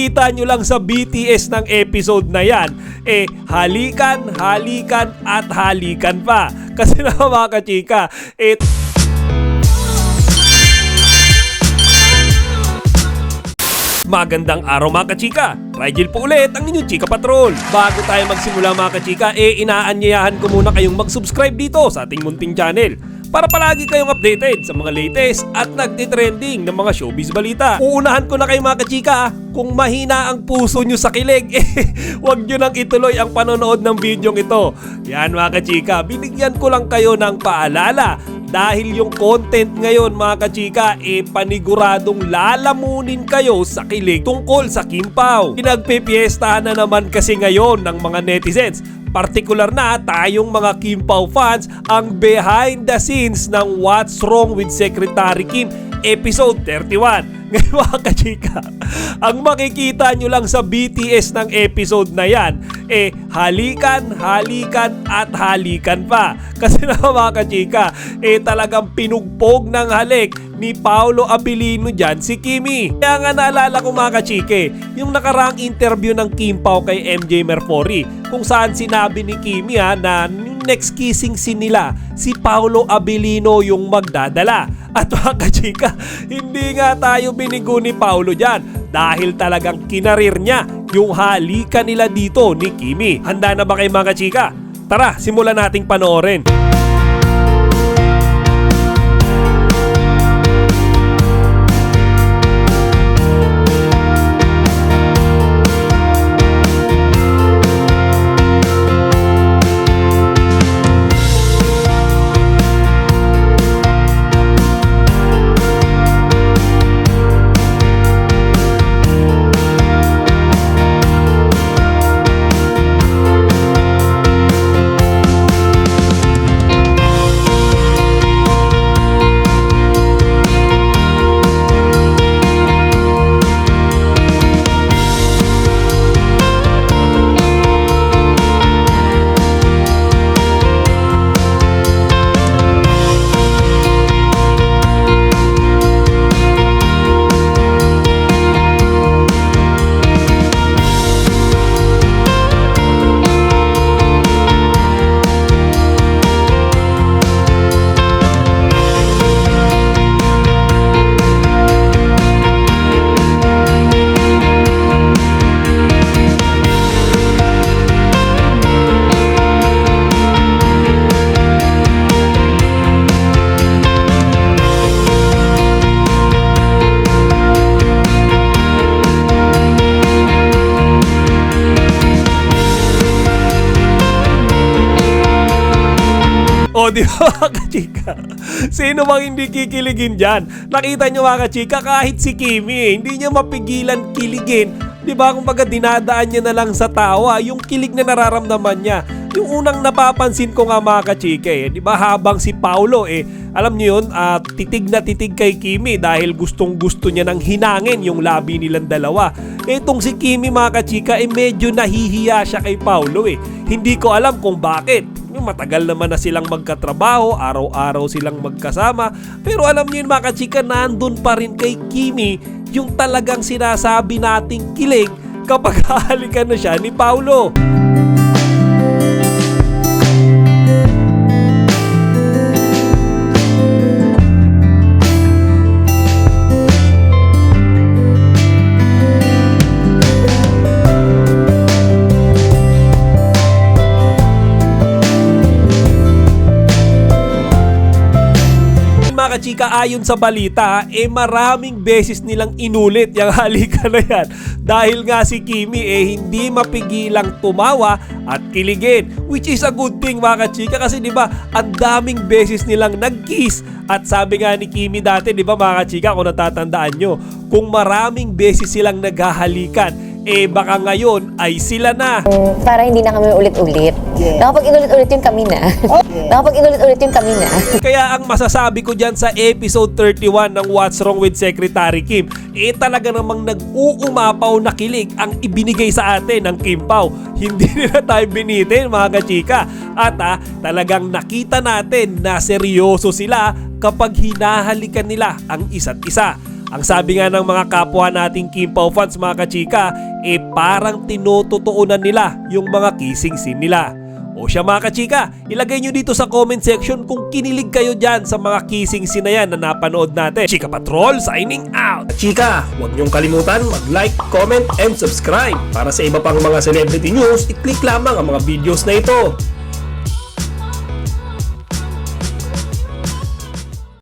makikita nyo lang sa BTS ng episode na yan, halikan, halikan at halikan pa. Kasi na mga kachika, magandang araw mga kachika! Rigel po ulit ang inyong Chika Patrol. Bago tayo magsimula mga kachika, inaanyayahan ko muna kayong mag-subscribe dito sa ating munting channel para palagi kayong updated sa mga latest at nagtitrending ng mga showbiz balita. Uunahan ko na kayo mga kachika, kung mahina ang puso nyo sa kilig, huwag nyo nang ituloy ang panonood ng video ito. Yan mga kachika, binigyan ko lang kayo ng paalala. Dahil yung content ngayon mga kachika, paniguradong lalamunin kayo sa kilig tungkol sa Kim Pao. Pinagpipiestahan na naman kasi ngayon ng mga netizens, partikular na tayong mga Kim Pao fans, ang behind the scenes ng What's Wrong with Secretary Kim episode 31. Ngayon mga kachika, ang makikita nyo lang sa BTS ng episode na yan, halikan, halikan at halikan pa. Kasi na mga kachika, talagang pinugpog ng halik ni Paolo Abilino dyan si Kimi. Kaya nga naalala ko mga kachike, yung nakaraang interview ng Kim Pao kay MJ Merfori, kung saan sinabi ni Kimi na next kissing scene nila, si Paolo Abilino yung magdadala. At mga kachika, hindi nga tayo binigo ni Paolo dyan dahil talagang kinarir niya yung halikan nila dito ni Kimi. Handa na ba kayo mga kachika? Tara, simulan nating panoorin. O di ba mga kachika? Sino bang hindi kikiligin dyan? Nakita nyo mga kachika, kahit si Kimi, hindi niya mapigilan kiligin. Di ba, kumbaga dinadaan niya na lang sa tawa yung kilig na nararamdaman niya. Yung unang napapansin ko nga mga kachika, di ba, habang si Paolo alam niyo yun, titig na titig kay Kimi dahil gustong gusto niya nang hinangin yung labi nilang dalawa. Itong si Kimi mga kachika, medyo nahihiya siya kay Paolo. Hindi ko alam kung bakit. Matagal naman na silang magkatrabaho, araw-araw silang magkasama, pero alam niyo yun mga kachika, nandun pa rin kay Kimi yung talagang sinasabi nating kilig kapag hahalikan na siya ni Paolo. Chika, ayon sa balita, maraming beses nilang inulit yung halikan na yan dahil nga si Kimi hindi mapigilang tumawa at kiligin, which is a good thing mga kachika, kasi di ba ang daming beses nilang nag-kiss. At sabi nga ni Kimi dati, di ba mga kachika, kung natatandaan nyo, kung maraming beses silang naghahalikan, baka ngayon ay sila na. Para hindi na kami ulit-ulit. Yeah. Nakapag inulit-ulit yung kami na. Nakapag inulit-ulit yung kami na. Kaya ang masasabi ko dyan sa episode 31 ng What's Wrong with Secretary Kim, talaga namang nag-uumapaw na kilig ang ibinigay sa atin ng Kim Pao. Hindi nila tayo binitin mga kachika. At talagang nakita natin na seryoso sila kapag hinahalikan nila ang isa't isa. Ang sabi nga ng mga kapwa nating Kim Pao fans mga kachika, parang tinututuunan nila yung mga kissing scene nila. O siya mga kachika, ilagay nyo dito sa comment section kung kinilig kayo dyan sa mga kissing scene na yan na napanood natin. Chika Patrol signing out! Chika, huwag nyong kalimutan mag-like, comment, and subscribe. Para sa iba pang mga celebrity news, i-click lamang ang mga videos na ito.